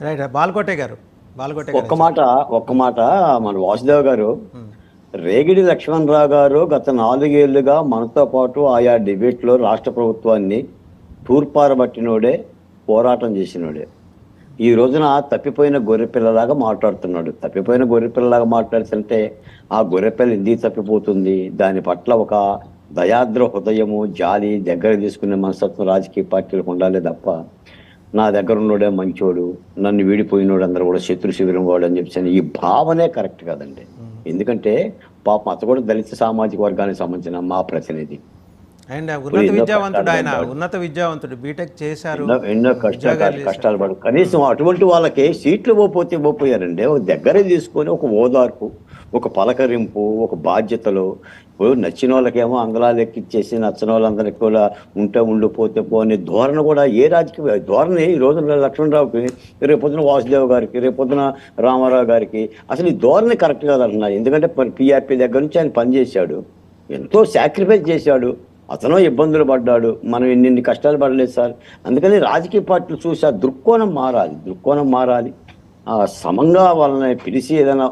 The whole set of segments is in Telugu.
రైట్. బాలకోటే గారు ఒక్క మాట ఒక్క మాట మన వాసుదేవ్ గారు, రేగిడి లక్ష్మణరావు గారు గత 4 ఏళ్లుగా మనతో పాటు ఆయా డిబేట్లో రాష్ట్ర ప్రభుత్వాన్ని తూర్పారబట్టినోడే, పోరాటం చేసినోడే. ఈ రోజున తప్పిపోయిన గొర్రెపిల్లలాగా మాట్లాడుతున్నాడు. తప్పిపోయిన గొర్రెపిల్లలాగా మాట్లాడుతుంటే ఆ గొర్రెపిల్ల ఎందుకు తప్పిపోతుంది? దాని పట్ల ఒక దయాద్ర హృదయము, జాలి, దగ్గర తీసుకునే మనస్తత్వం రాజకీయ పార్టీలకు ఉండాలి తప్ప, నా దగ్గర ఉన్నోడే మంచోడు, నన్ను వీడిపోయినోడు అందరూ కూడా శత్రు శిబిరం వాడు అని చెప్పి ఈ భావనే కరెక్ట్ కాదండి. ఎందుకంటే పాపం అత కూడా దళిత సామాజిక వర్గానికి సంబంధించిన మా ప్రతినిధి. అండ్ ఇప్పుడు ఎన్నో కష్టాలు ఉన్నత విద్యావంతుడు బీటెక్ చేశారు, ఎన్నో ఉద్యోగాలు చేశారు. కష్టాలు పడు కనీసం అటువంటి వాళ్ళకి సీట్లు ఇవ్వపోయారండి. ఒక దగ్గరే తీసుకొని ఒక ఓదార్పు, ఒక పలకరింపు, ఒక బాధ్యతలు. ఇప్పుడు నచ్చిన వాళ్ళకేమో అంగళాలు ఎక్కిచ్చేసి నచ్చిన వాళ్ళందరికీ కూడా ఉండిపోతే పోని ధోరణ కూడా ఏ రాజకీయ ధోరణి ఈ రోజున లక్ష్మణరావుకి, రేపొద్దున వాసుదేవ్ గారికి, రేపొద్దున రామారావు గారికి అసలు ఈ ధోరణి కరెక్ట్ కాదంటున్నా. ఎందుకంటే పిఆర్పి దగ్గర నుంచి ఆయన పనిచేశాడు, ఎంతో సాక్రిఫైస్ చేశాడు, అతను ఇబ్బందులు పడ్డాడు, మనం ఎన్ని కష్టాలు పడలేదు సార్. అందుకని రాజకీయ పార్టీలు చూసి ఆ దృక్కోణం మారాలి. సమంగా వాళ్ళని పిలిచి ఏదైనా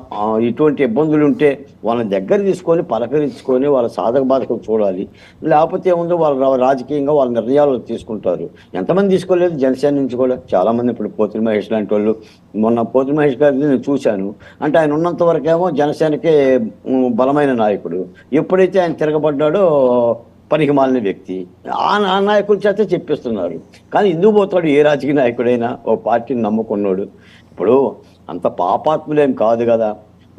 ఇటువంటి ఇబ్బందులు ఉంటే వాళ్ళని దగ్గర తీసుకొని పలకరించుకొని వాళ్ళ సాధక బాధకం చూడాలి. లేకపోతే ఏముందో వాళ్ళు రాజకీయంగా వాళ్ళ నిర్ణయాలు తీసుకుంటారు. ఎంతమంది తీసుకోలేదు జనసేన నుంచి కూడా చాలామంది. ఇప్పుడు పోతుల మహేష్ లాంటి వాళ్ళు, మొన్న పోతుల మహేష్ గారిని నేను చూశాను. అంటే ఆయన ఉన్నంత వరకేమో జనసేనకే బలమైన నాయకుడు. ఎప్పుడైతే ఆయన తిరగబడ్డాడో పనికి మాలిన వ్యక్తి. ఆ నాయకుల చేత చెప్పిస్తున్నారు. కానీ ఎందుకు పోతాడు ఏ రాజకీయ నాయకుడైనా? ఓ పార్టీని నమ్ముకున్నాడు. ఇప్పుడు అంత పాపాత్ములేం కాదు కదా.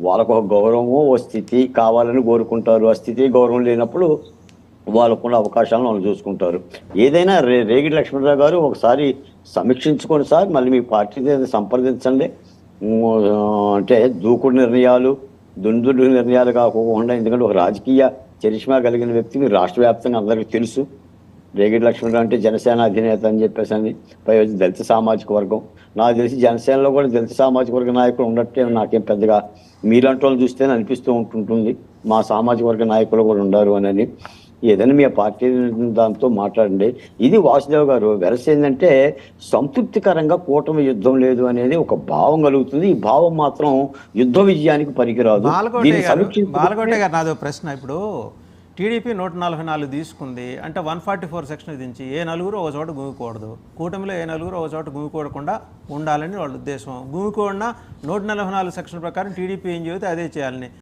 వాళ్ళకు ఒక గౌరవము, ఓ స్థితి కావాలని కోరుకుంటారు. ఆ స్థితి గౌరవం లేనప్పుడు వాళ్ళకున్న అవకాశాలను వాళ్ళు చూసుకుంటారు. ఏదైనా రేగిడి లక్ష్మణరావు గారు ఒకసారి సమీక్షించుకోండి సార్, మళ్ళీ మీ పార్టీ సంప్రదించండి. అంటే దూకుడు నిర్ణయాలు, దుందుడు నిర్ణయాలు కాకుండా, ఎందుకంటే ఒక రాజకీయ చరిష్మా కలిగిన వ్యక్తి మీరు రాష్ట్ర వ్యాప్తంగా అందరికీ తెలుసు. రేగిడి లక్ష్మణరావు అంటే జనసేన అధినేత అని చెప్పేసి అని, పై వచ్చి దళిత సామాజిక వర్గం. నాకు తెలిసి జనసేనలో కూడా దళిత సామాజిక వర్గ నాయకులు ఉండట్టే నాకేం పెద్దగా మీలాంటి వాళ్ళు చూస్తేనే అనిపిస్తూ ఉంటుంటుంది. మా సామాజిక వర్గ నాయకులు కూడా ఉండారు అని. ఏదైనా మీ పార్టీ దాంతో మాట్లాడండి. ఇది వాసుదేవ్ గారు వెరస ఏంటంటే సంతృప్తికరంగా కూటమి యుద్ధం లేదు అనేది ఒక భావం కలుగుతుంది. ఈ భావం మాత్రం యుద్ధ విజయానికి పనికిరాదు. బాలకోటే గారు నాదో ప్రశ్న. ఇప్పుడు టీడీపీ 144 తీసుకుంది అంటే 144 సెక్షన్ దించి ఏ నలుగురు ఒక చోట గుమికూడదు, కూటమిలో ఏ నలుగురు ఒక చోట గుమికూడకుండా ఉండాలని వాళ్ళ ఉద్దేశం. గుమికూడిన 144 సెక్షన్ ప్రకారం టీడీపీ ఏం చెబితే అదే చేయాలని